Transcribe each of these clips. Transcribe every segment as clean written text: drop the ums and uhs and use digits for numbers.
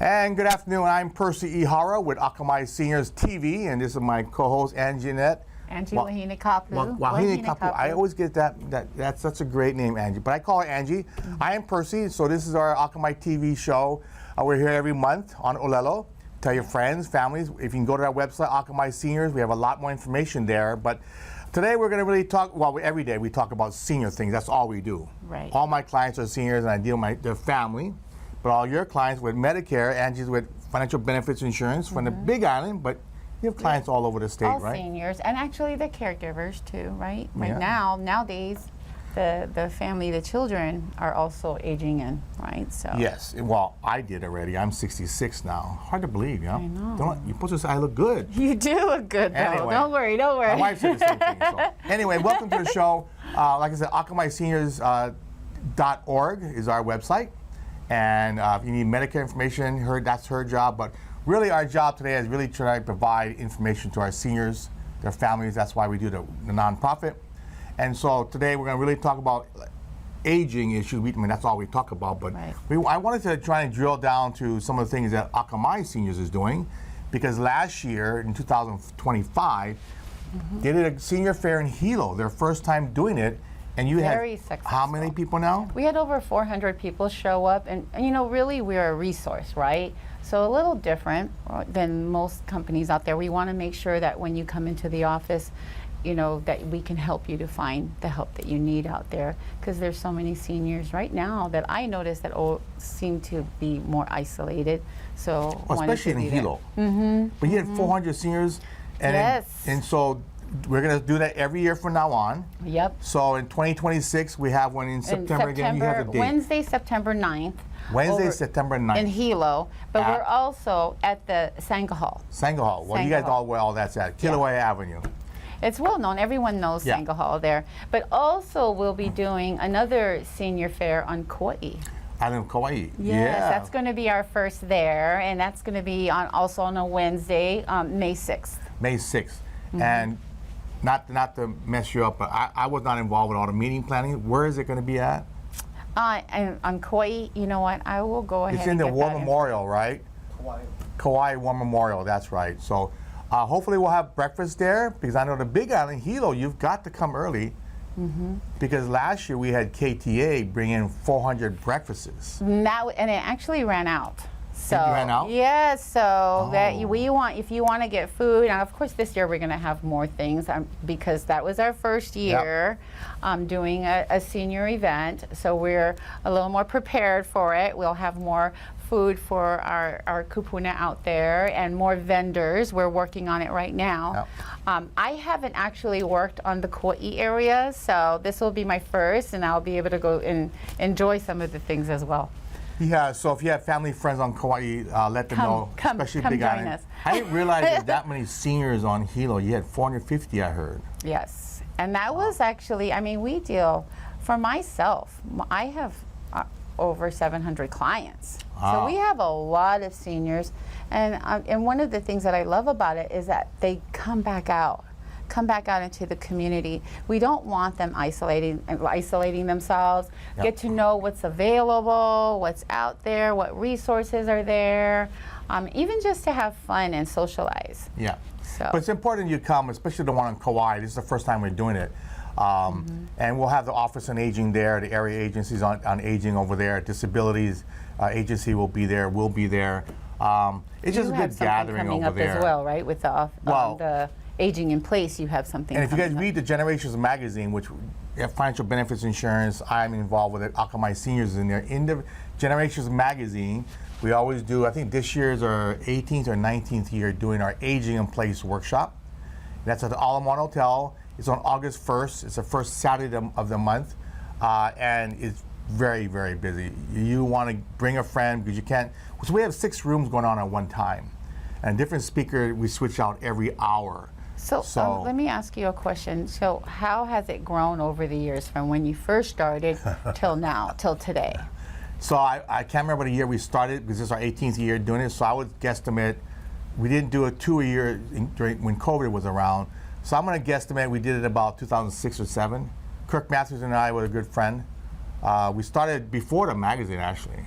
And good afternoon, I'm Percy Ihara with Akamai Seniors TV, and this is my co-host, Anjea. Angie Wahine Kapu. Wahine Kapu. I always get that's such a great name, Angie, but I call her Angie. I am Percy, so this is our Akamai TV show. We're here every month on Olelo. Tell your friends, families. If you can go to our website, Akamai Seniors, we have a lot more information there. But today we're going to really talk, every day we talk about senior things. That's all we do. Right. All my clients are seniors, and I deal with their family. But all your clients with Medicare, Angie's with financial benefits insurance from the Big Island, but you have clients all over the state, all right? All seniors, and actually the caregivers too, right? Right now, nowadays, the family, the children are also aging in, right? So yes, well, I did already. I'm 66 now. Hard to believe, you know? I know. You're supposed to say I look good. You do look good, though. Anyway, don't worry. My wife said the same thing. So. Anyway, welcome to the show. Like I said, AkamaiSeniors.org is our website. And if you need Medicare information, that's her job. But really our job today is really trying to provide information to our seniors, their families. That's why we do the nonprofit. And so today we're going to really talk about aging issues. I mean, that's all we talk about. But I wanted to try and drill down to some of the things that Akamai Seniors is doing. Because last year, in 2025, they did a senior fair in Hilo, their first time doing it. And you Very had successful. How many people now? We had over 400 people show up, and you know, really we're a resource, right? So a little different than most companies out there. We want to make sure that when you come into the office, you know, that we can help you to find the help that you need out there, because there's so many seniors right now that I notice that seem to be more isolated. So especially in Hilo. But you had 400 seniors, and and so. We're going to do that every year from now on. Yep. So in 2026, we have one in September again. You have the date. Wednesday, September 9th. Wednesday, September 9th. In Hilo. But we're also at the Sangha Hall. Sangha Hall. Well, you guys know where all that's at. Kilauea Avenue. It's well known. Everyone knows Sangha Hall there. But also we'll be doing another senior fair on Kauai. Island of Kauai. Yes, that's going to be our first there. And that's going to be also on a Wednesday, May 6th. May 6th. And not to mess you up, but I was not involved with all the meeting planning. Where is it going to be at? On Kauai, you know what? I will go ahead. It's in the War Memorial, right? Kauai War Memorial, that's right. So hopefully we'll have breakfast there, because I know the Big Island, Hilo, you've got to come early. Because last year we had KTA bring in 400 breakfasts. And it actually ran out. So it ran out? Yes, so that if you want to get food, and of course this year we're going to have more things because that was our first year doing a senior event, so we're a little more prepared for it. We'll have more food for our kupuna out there and more vendors. We're working on it right now. I haven't actually worked on the Kauai area, so this will be my first, and I'll be able to go and enjoy some of the things as well. Yeah, so if you have family, friends on Kauai, let them know, especially Big Island. Us. I didn't realize there's that many seniors on Hilo. You had 450, I heard. Yes, and that was actually, I mean, we deal, for myself, I have over 700 clients. So we have a lot of seniors, and one of the things that I love about it is that they come back out into the community. We don't want them isolating themselves. Get to know what's available, what's out there, what resources are there, even just to have fun and socialize. Yeah. So. But it's important you come, especially the one on Kauai. This is the first time we're doing it. And we'll have the Office on Aging there, the area agencies on aging over there, disabilities agency will be there, we'll be there. It's just a good gathering coming over up there. As well, right? With the Aging in Place, you have something. And if you guys read the Generations magazine, which financial benefits insurance, I'm involved with it, Akamai Seniors is in there. In the Generations magazine, we always do, I think this year is our 18th or 19th year doing our Aging in Place workshop. That's at the Alamon Hotel. It's on August 1st. It's the first Saturday of the month. And it's very, very busy. You want to bring a friend because you can't, so we have 6 rooms going on at one time. And different speaker, we switch out every hour. So let me ask you a question. So how has it grown over the years from when you first started till now, till today? So I can't remember the year we started because this is our 18th year doing it. So I would guesstimate, we didn't do it 2 a year during when COVID was around. So I'm going to guesstimate we did it about 2006 or 7. Kirk Matthews and I were a good friend. We started before the magazine actually,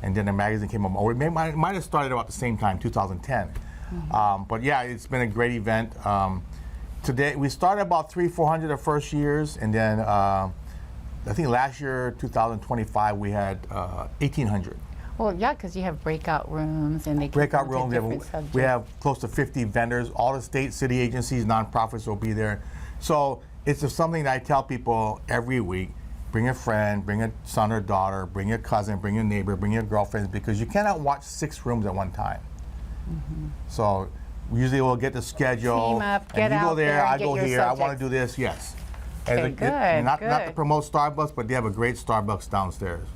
and then the magazine came up. Or we might have started about the same time, 2010. But yeah, it's been a great event. Today we started about 300-400 the first years, and then I think last year, 2025, we had 1,800. Well, yeah, because you have breakout rooms and they Breakout go into rooms. different We subjects. have close to 50 vendors. All the state, city agencies, nonprofits will be there. So it's just something that I tell people every week. Bring a friend, bring a son or daughter, bring a cousin, bring a neighbor, bring your girlfriends, because you cannot watch 6 rooms at one time. So usually we'll get the schedule. Team up, and get you go out there, there and I get go your here, I want subjects. to do this, yes. Okay, good, not to good. promote Starbucks, but they have a great Starbucks downstairs.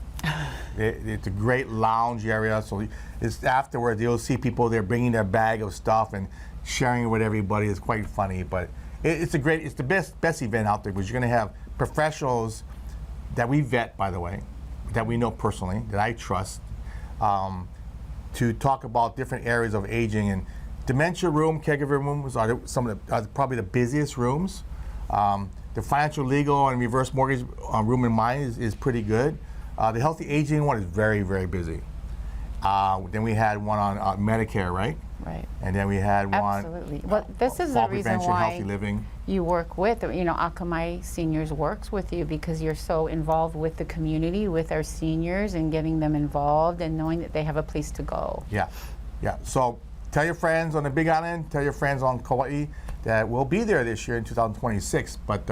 It's a great lounge area, so it's afterwards you'll see people there bringing their bag of stuff and sharing it with everybody. It's quite funny, but it's the best event out there, because you're going to have professionals that we vet, by the way, that we know personally, that I trust, to talk about different areas of aging. And dementia room, caregiver rooms are probably the busiest rooms. The financial, legal, and reverse mortgage room in mine is pretty good. The healthy aging one is very, very busy. Then we had one on Medicare, right? Right. And then we had one. Absolutely. Well, this is the fall reason prevention, why healthy living. you work with, Akamai Seniors works with you, because you're so involved with the community, with our seniors, and getting them involved and knowing that they have a place to go. Yeah, yeah. So tell your friends on the Big Island, tell your friends on Kauai that we'll be there this year in 2026. But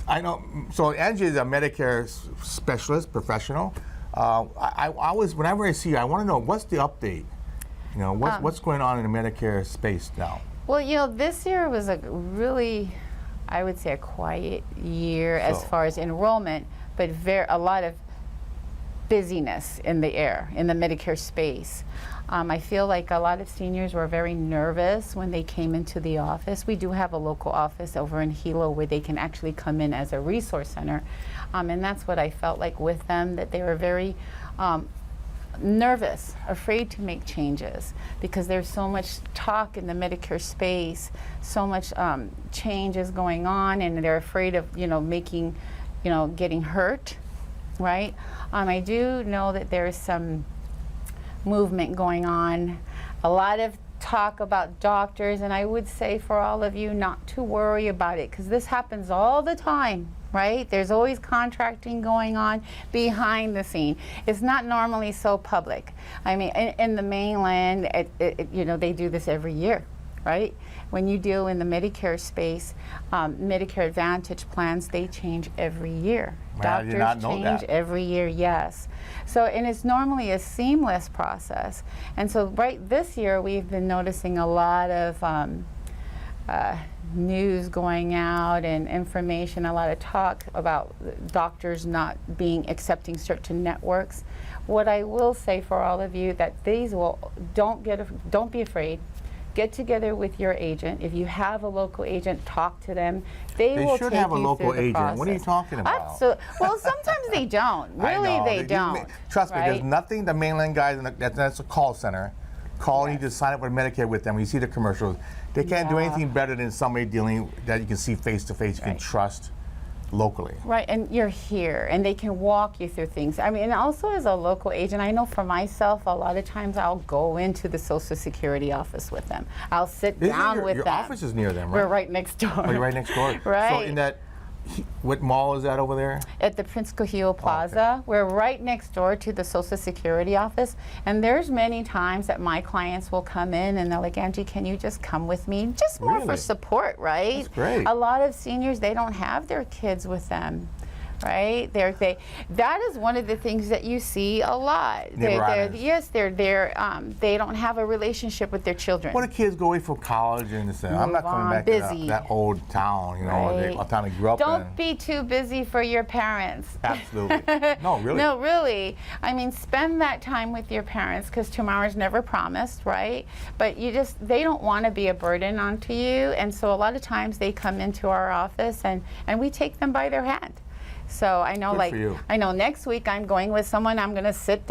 I know, so Anjea is a Medicare specialist, professional. I always, whenever I see you, I want to know, what's the update? What's going on in the Medicare space now? Well, this year was a really, I would say, a quiet year as far as enrollment, but a lot of busyness in the air, in the Medicare space. I feel like a lot of seniors were very nervous when they came into the office. We do have a local office over in Hilo where they can actually come in as a resource center. And that's what I felt like with them, that they were very nervous, afraid to make changes, because there's so much talk in the Medicare space, so much change is going on, and they're afraid of, getting hurt, right? I do know that there's some movement going on, a lot of talk about doctors, and I would say for all of you not to worry about it, because this happens all the time, right? There's always contracting going on behind the scene. It's not normally so public. I mean, in the mainland, they do this every year, right? When you deal in the Medicare space, Medicare Advantage plans, they change every year. I did not know Doctors change that. every year, yes. So, and it's normally a seamless process. And so right this year, we've been noticing a lot of news going out and information, a lot of talk about doctors not accepting certain networks. What I will say for all of you, that don't be afraid. Get together with your agent. If you have a local agent, talk to them. They will should take have a you local through the agent. process. What are you talking about? Absolutely. Well, sometimes they don't. I Really, know. they don't. Trust me, right? there's nothing the mainland guys, that's a call center. Call and you just sign up with Medicare with them. You see the commercials. They can't do Yeah. anything better than somebody dealing that you can see face to face, you can Right. trust locally. Right, and you're here, and they can walk you through things. I mean, and also as a local agent, I know for myself, a lot of times I'll go into the Social Security office with them. I'll sit down with your them. office is near them, right? We're right next door. Oh, you're right next door. Right. So in that, what mall is that over there? At the Prince Kahio Plaza. We're right next door to the Social Security office. And there's many times that my clients will come in and they're like, Anjea, can you just come with me? Just more for Really? support, right? That's great. A lot of seniors, they don't have their kids with them. right? That is one of the things that you see a lot. They don't have a relationship with their children. When the kids go away from college and say, I'm not coming back to that old town, you know, Right. the town I grew up in. Don't be too busy for your parents. Absolutely. No, really. No, really. I mean, spend that time with your parents, because tomorrow's never promised, right? But they don't want to be a burden onto you, and so a lot of times they come into our office and we take them by their hand. So I know, I know next week I'm going with someone. I'm going to sit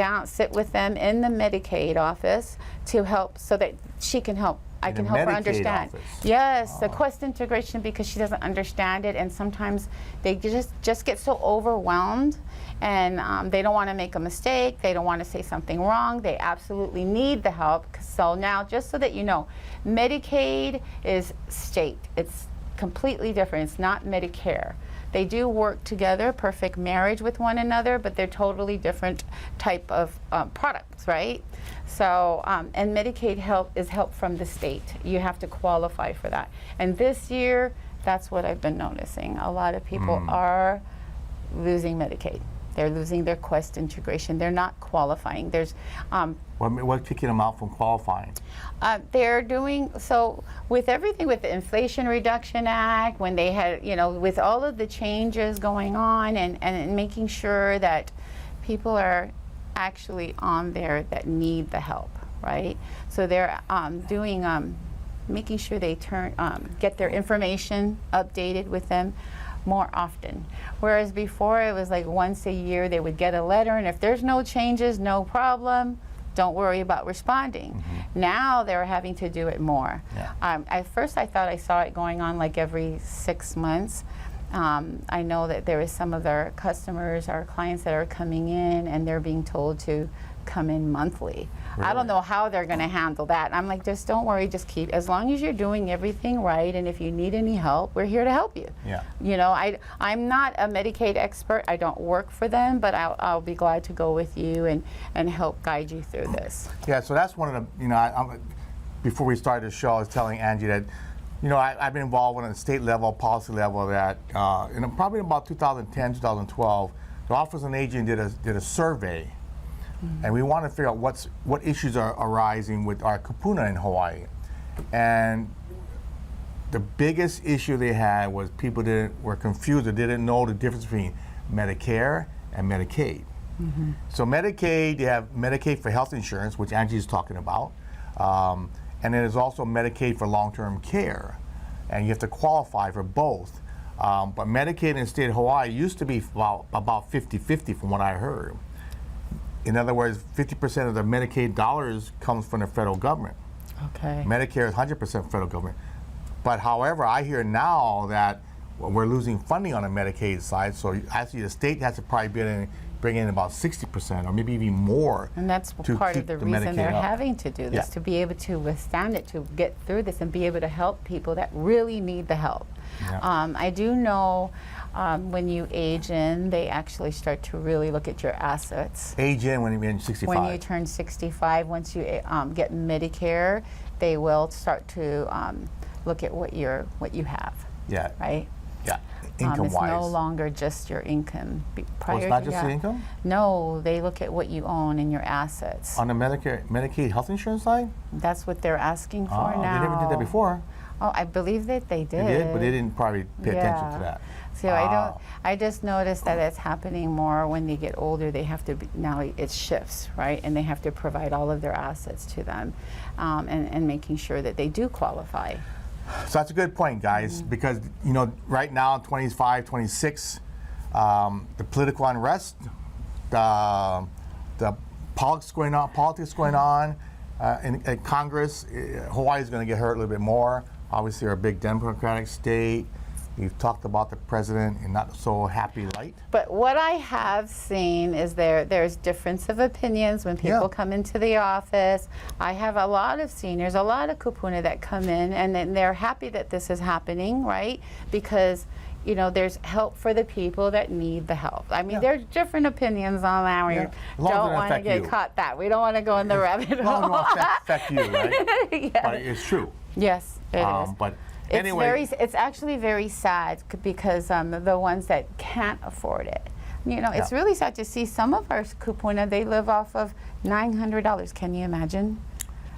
with them in the Medicaid office to help, so that she can help. I can help her understand. Office. Yes, the Quest integration, because she doesn't understand it, and sometimes they just get so overwhelmed, and they don't want to make a mistake. They don't want to say something wrong. They absolutely need the help. So now, just so that you know, Medicaid is state. It's completely different. It's not Medicare. They do work together, perfect marriage with one another, but they're totally different type of products, right? So, and Medicaid is help from the state. You have to qualify for that. And this year, that's what I've been noticing. A lot of people are losing Medicaid. They're losing their Quest integration. They're not qualifying. There's what's kicking them out from qualifying? They're doing so with everything, with the Inflation Reduction Act, when they had, with all of the changes going on, and making sure that people are actually on there that need the help, right? So they're making sure they get their information updated with them more often. Whereas before, it was like once a year they would get a letter, and if there's no changes, no problem, don't worry about responding. Now they're having to do it more. Yeah. At first I thought I saw it going on like every 6 months. I know that there is some of our customers, our clients, that are coming in and they're being told to come in monthly. Really? I don't know how they're going to handle that. I'm like, just don't worry, just keep, as long as you're doing everything right, and if you need any help, we're here to help you. Yeah. I'm not a Medicaid expert. I don't work for them, but I'll be glad to go with you and help guide you through this. Yeah, so that's one of the, before we started the show, I was telling Angie that, I've been involved on a state level, policy level, that probably about 2010, 2012, the Office of an Agent did a survey. And we want to figure out what issues are arising with our kupuna in Hawaii. And the biggest issue they had was people were confused or didn't know the difference between Medicare and Medicaid. So Medicaid, you have Medicaid for health insurance, which Angie's talking about. And then there's also Medicaid for long-term care. And you have to qualify for both. But Medicaid in the state of Hawaii used to be about 50-50 from what I heard. In other words, 50% of the Medicaid dollars comes from the federal government. Okay. Medicare is 100% federal government. But however, I hear now that we're losing funding on the Medicaid side, so actually the state has to probably bring in about 60% or maybe even more. And that's part of the reason they're having to do this, to be able to withstand it, to get through this and be able to help people that really need the help. Yeah. I do know when you age in, they actually start to really look at your assets. Age in when you're 65? When you turn 65, once you get Medicare, they will start to look at what you have. Yeah. Right? Yeah. Income-wise. It's no longer just your income. It's not just the income? No, they look at what you own and your assets. On the Medicaid health insurance side? That's what they're asking for now. They never did that before. Oh, I believe that they did. They did, but they didn't probably pay attention to that. So I just noticed that it's happening more when they get older. They have to now it shifts, right? And they have to provide all of their assets to them, and making sure that they do qualify. So that's a good point, guys, because right now, 25, 26, the political unrest, the politics going on in Congress, Hawaii is going to get hurt a little bit more. Obviously, we're a big Democratic state. We've talked about the president in not so happy light. But what I have seen is there's difference of opinions when people come into the office. I have a lot of seniors, a lot of kupuna that come in, and then they're happy that this is happening, right? Because there's help for the people that need the help. I mean, there's different opinions on that. We don't want to get caught that. We don't want to go in the rabbit hole. It won't affect you, right? But it's true. Yes, it is. But Anyway. It's actually very sad because the ones that can't afford it. You know, it's really sad to see some of our kupuna, they live off of $900. Can you imagine?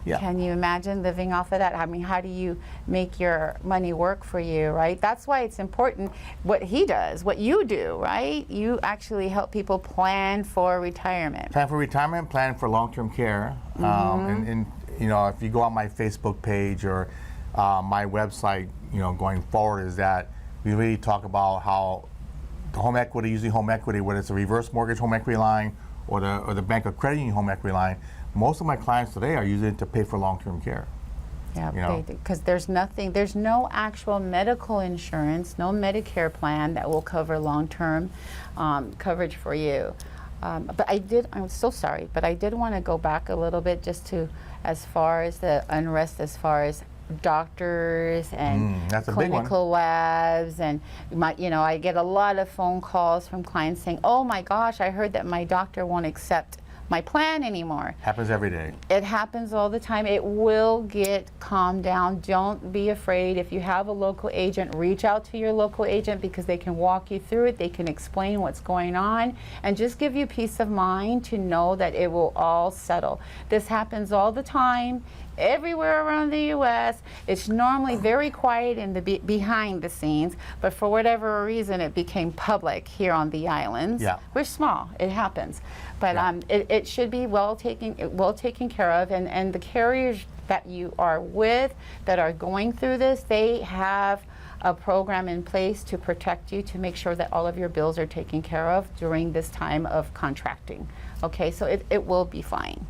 Yeah. Can you imagine living off of that? I mean, how do you make your money work for you, right? That's why it's important what he does, what you do, right? You actually help people plan for retirement. Plan for retirement, plan for long-term care. And you know, if you go on my Facebook page or my website, you know, going forward is that we really talk about how the home equity, usually home equity, whether it's a reverse mortgage home equity line or the bank or credit union home equity line, most of my clients today are using it to pay for long-term care. Yeah, because there's no actual medical insurance, no Medicare plan that will cover long-term coverage for you. But I'm so sorry, but I did want to go back a little bit just to as far as the unrest, as far as doctors and clinical labs, and I get a lot of phone calls from clients saying, oh my gosh, I heard that my doctor won't accept my plan anymore. Happens every day. It happens all the time. It will get calmed down. Don't be afraid. If you have a local agent, reach out to your local agent because they can walk you through it. They can explain what's going on and just give you peace of mind to know that it will all settle. This happens all the time. Everywhere around the U.S. It's normally very quiet in the behind the scenes, but for whatever reason, it became public here on the islands. Yeah. We're small. It happens, but it should be well taken care of. And the carriers that you are with that are going through this, they have a program in place to protect you, to make sure that all of your bills are taken care of during this time of contracting. Okay, so it will be fine.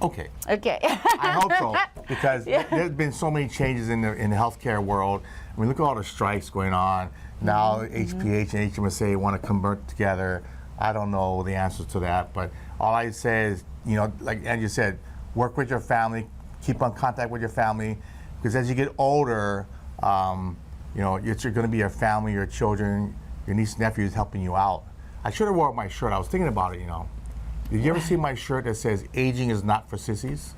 Okay. Okay. I hope so, because there's been so many changes in the healthcare world. I mean, look at all the strikes going on. Now HPH and HMSA want to convert together. I don't know the answers to that, but all I say is, you know, like Anjea said, work with your family, keep on contact with your family, because as you get older, you know, it's going to be your family, your children, your niece and nephews helping you out. I should have worn my shirt. I was thinking about it, you know. Did you ever see my shirt that says "Aging is not for sissies"?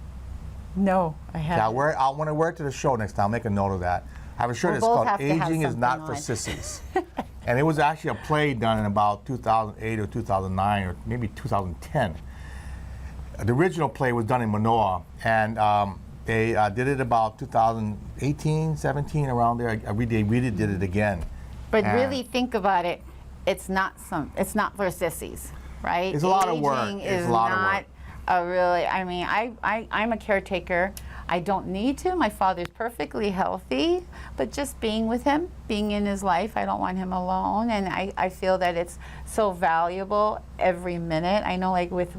No, I haven't. Yeah, I want to wear it to the show next time. I'll make a note of that. I have a shirt that's called "Aging is not for sissies," and it was actually a play done in about 2008 or 2009 or maybe 2010. The original play was done in Manoa, and they did it about 2018, 17, around there. They really did it again. But really think about it. It's not for sissies. Right? It's a lot of work. It's a lot of work. I mean, I'm a caretaker. I don't need to. My father's perfectly healthy, but just being with him, being in his life, I don't want him alone. And I feel that it's so valuable every minute. I know, like with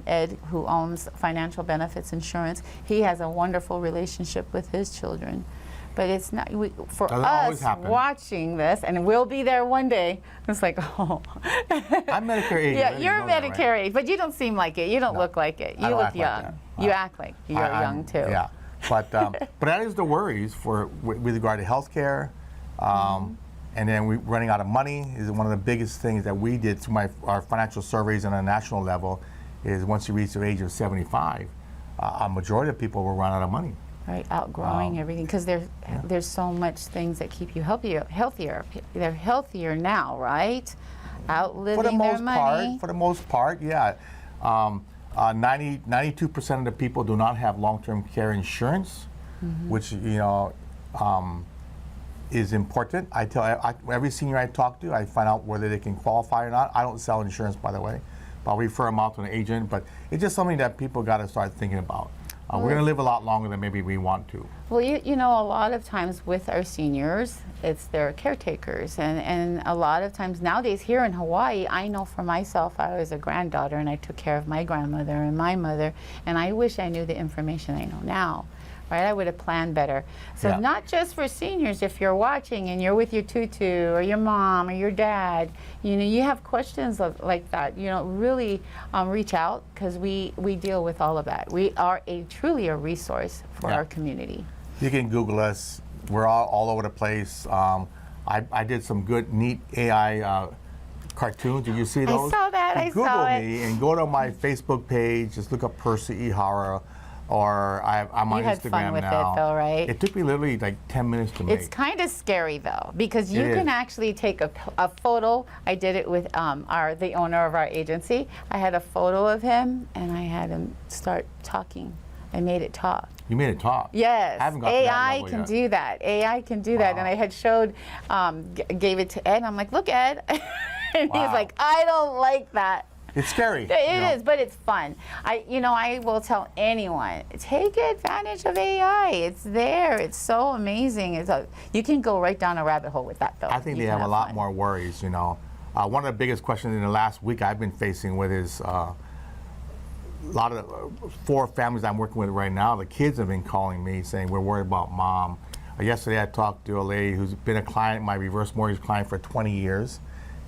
Ed, who owns Financial Benefits Insurance, he has a wonderful relationship with his children. But it's not, for us watching this, and we'll be there one day, it's like, oh. I'm Medicare age. Yeah, you're Medicare age, but you don't seem like it. You don't look like it. You look young. You act like you're young too. Yeah, but that is the worries with regard to healthcare, and then we running out of money is one of the biggest things that we did through our financial surveys on a national level. Is once you reach the age of 75, a majority of people will run out of money. Right, outgrowing everything, because there's so much things that keep you healthier. They're healthier now, right? Outliving their money. For the most part, yeah. 92% of the people do not have long-term care insurance, which is important. I tell every senior I talk to, I find out whether they can qualify or not. I don't sell insurance, by the way, but I'll refer them out to an agent. But it's just something that people got to start thinking about. We're going to live a lot longer than maybe we want to. Well, you know, a lot of times with our seniors, it's their caretakers. And a lot of times nowadays here in Hawaii, I know for myself, I was a granddaughter and I took care of my grandmother and my mother. And I wish I knew the information I know now. Right, I would have planned better. So not just for seniors, if you're watching and you're with your tutu or your mom or your dad, you know, you have questions like that, you know, really reach out, because we deal with all of that. We are truly a resource for our community. You can Google us. We're all over the place. I did some good, neat AI cartoons. Did you see those? I saw that. I Google saw it. me and go to my Facebook page. Just look up Percy Ihara. or I'm on You had Instagram fun with now. it though, right? It took me literally like 10 minutes to make. It's kind of scary though, because you It can is. actually take a photo. I did it with the owner of our agency. I had a photo of him, and I had him start talking. I made it talk. You made it talk. Yes, I haven't got to that AI level can yet. do that. AI can do that, and I had showed, gave it to Ed. And I'm like, look, Ed, and he's Wow. like, I don't like that. It's scary. It is, but it's fun. I will tell anyone, take advantage of AI. It's there. It's so amazing. You can go right down a rabbit hole with that, though. I think You they can have a lot fun. more worries, One of the biggest questions in the last week I've been facing with is a lot of the 4 families I'm working with right now, the kids have been calling me saying, we're worried about mom. Yesterday I talked to a lady who's been a client, my reverse mortgage client for 20 years.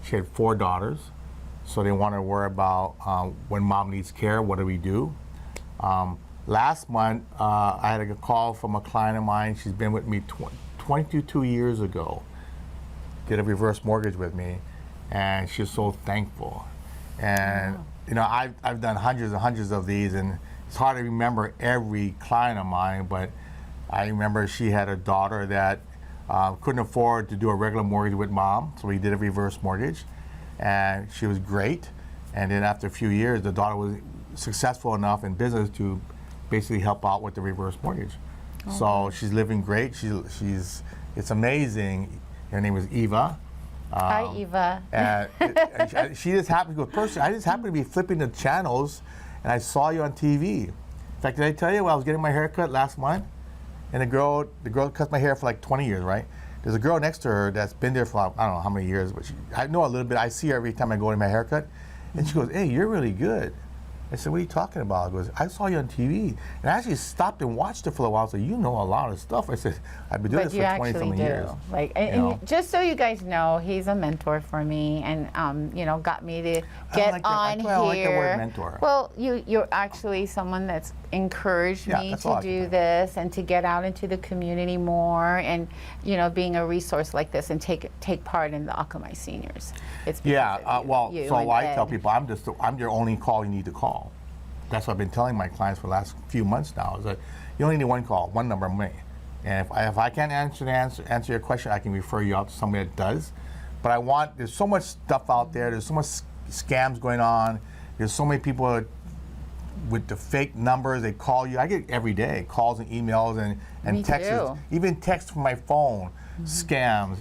She had 4 daughters, so they want to worry about when mom needs care, what do we do? Last month, I had a call from a client of mine. She's been with me 22 years ago, did a reverse mortgage with me, and she's so thankful. And I've done hundreds and hundreds of these, and it's hard to remember every client of mine, but I remember she had a daughter that couldn't afford to do a regular mortgage with mom, so we did a reverse mortgage, and she was great. And then after a few years, the daughter was successful enough in business to basically help out with the reverse mortgage. So she's living great. It's amazing. Her name is Eva. Hi, Eva. And she just happened to go, Percy, I just happened to be flipping the channels, and I saw you on TV. In fact, did I tell you when I was getting my hair cut last month? And the girl cuts my hair for like 20 years, right? There's a girl next to her that's been there for I don't know how many years, but I know a little bit. I see her every time I go to my haircut. And she goes, hey, you're really good. I said, what are you talking about? She goes, I saw you on TV. And I actually stopped and watched it for a while. I said, you know a lot of stuff. I said, I've been doing this for 20-something years. And just so you guys know, he's a mentor for me, and got me to get on here. I like the word mentor. Well, you're actually someone that's encouraged me to do this and to get out into the community more, and being a resource like this and take part in the Akamai Seniors. It's I tell people I'm your only call you need to call. That's what I've been telling my clients for the last few months now, is that you only need one call, one number, me. And if I can't answer your question, I can refer you out to somebody that does. But there's so much stuff out there, there's so much scams going on, there's so many people with the fake numbers, they call you. I get every day calls and emails and texts, even texts from my phone, scams.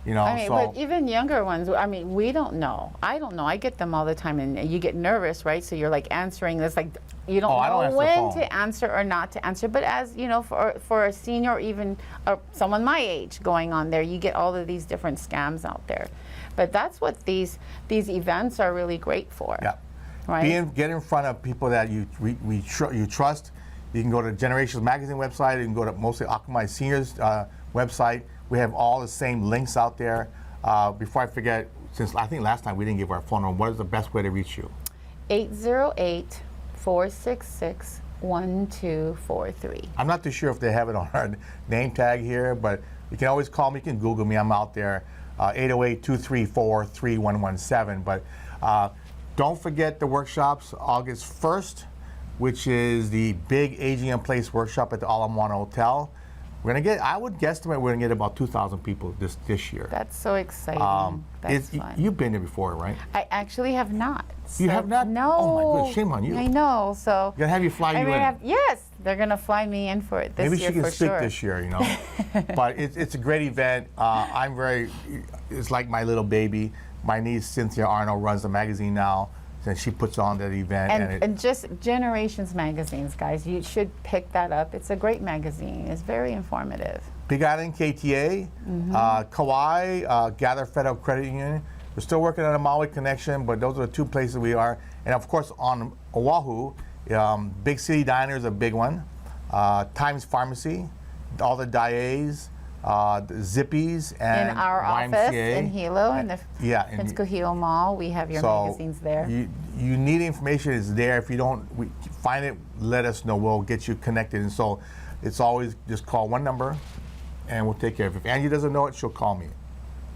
But even younger ones, we don't know. I don't know. I get them all the time, and you get nervous, right? So you're like answering this, like you don't know when to answer or not to answer. But as for a senior, or even someone my age going on there, you get all of these different scams out there. But that's what these events are really great for. Yeah. Right. Get in front of people that you trust. You can go to Generations Magazine website. You can go to mostly Akamai Seniors website. We have all the same links out there. Before I forget, since I think last time we didn't give our phone number, what is the best way to reach you? 808-466-1243. I'm not too sure if they have it on our name tag here, but you can always call me. You can Google me. I'm out there. 808-234-3117. But don't forget the workshops, August 1st, which is the big Aging in Place workshop at the All-in-One Hotel. I would guesstimate we're gonna get about 2,000 people this year. That's so exciting. That's fun. You've been there before, right? I actually have not. You have not? No. Oh my goodness, shame on you. I know. So Gonna have you fly you in. Yes, they're gonna fly me in for it this Maybe year she can for speak sure. this year, But it's a great event. It's like my little baby. My niece Cynthia Arnold runs the magazine now, and she puts on that event. And just Generations magazines, guys, you should pick that up. It's a great magazine. It's very informative. Big Island KTA, Kauai, Gather Federal Credit Union. We're still working on a Maui connection, but those are the 2 places we are. And of course on Oahu, Big City Diner is a big one. Times Pharmacy, all the DIAs, the Zippies, and in our YMCA. office in Hilo, in the Prince Kuhio Mall, we have your magazines there. You need information, it's there. If you don't find it, let us know. We'll get you connected. And so it's always just call one number and we'll take care of it. If Angie doesn't know it, she'll call me.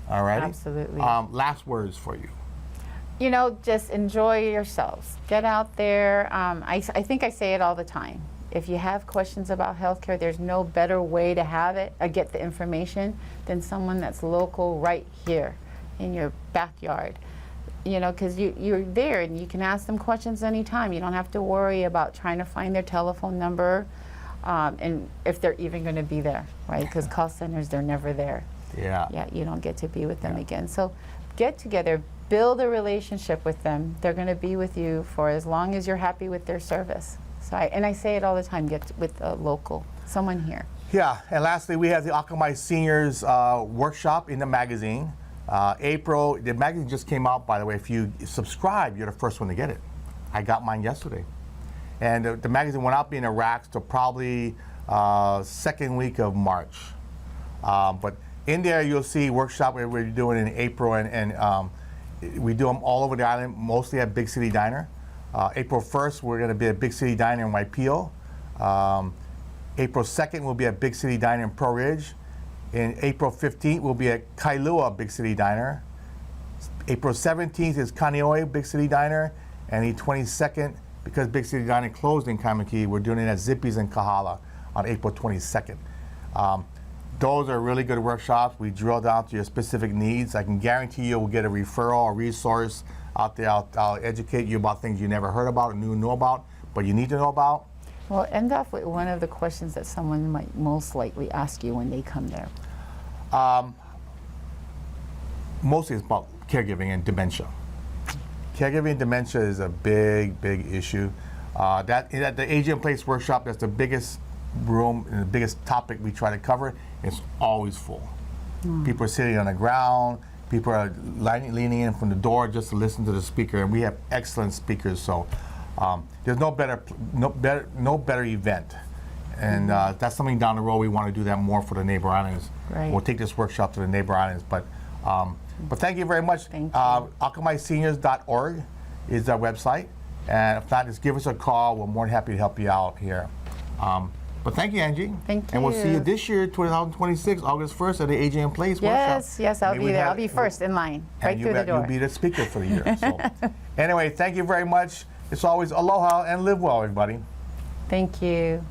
All right? Absolutely. Last words for you. Just enjoy yourselves. Get out there. I think I say it all the time. if you have questions about healthcare, there's no better way to have it, get the information than someone that's local right here in your backyard. You know, because you're there and you can ask them questions anytime. You don't have to worry about trying to find their telephone number and if they're even going to be there, right? Because call centers, they're never there. Yeah. Yeah, you don't get to be with them again. So get together, build a relationship with them. They're going to be with you for as long as you're happy with their service. So I say it all the time, get with a local, someone here. Yeah, and lastly, we have the Akamai Seniors workshop in the magazine. April, the magazine just came out, by the way. If you subscribe, you're the first one to get it. I got mine yesterday. And the magazine went out in Iraq to probably second week of March. But in there, you'll see workshop we're doing in April, and we do them all over the island, mostly at Big City Diner. April 1st, we're going to be at Big City Diner in Waipio. April 2nd, we'll be at Big City Diner in Pro Ridge. In April 15th, we'll be at Kailua Big City Diner. April 17th is Kaneohe Big City Diner. And the 22nd, because Big City Diner closed in Kaimaki, we're doing it at Zippy's in Kahala on April 22nd. Those are really good workshops. We drill down to your specific needs. I can guarantee you will get a referral or resource out there. I'll educate you about things you never heard about or know about, but you need to know about. Well, end off with one of the questions that someone might most likely ask you when they come there. Mostly it's about caregiving and dementia. Caregiving and dementia is a big, big issue. At the Aging in Place workshop, that's the biggest room and the biggest topic we try to cover. It's always full. People are sitting on the ground. People are leaning in from the door just to listen to the speaker, and we have excellent speakers. So there's no better event, and that's something down the road. We want to do that more for the neighbor islands. Right. We'll take this workshop to the neighbor islands, but thank you very much. Thank you. AkamaiSeniors.org is our website, and if not, just give us a call. We're more than happy to help you out here. But thank you, Angie. Thank And we'll see you. you this year, 2026, August 1st at the Aging in Place workshop. Yes, I'll Maybe be there. have- I'll be first in line, right and through the door. You'll be the speaker for the year. So. Anyway, thank you very much. It's always aloha and live well, everybody. Thank you.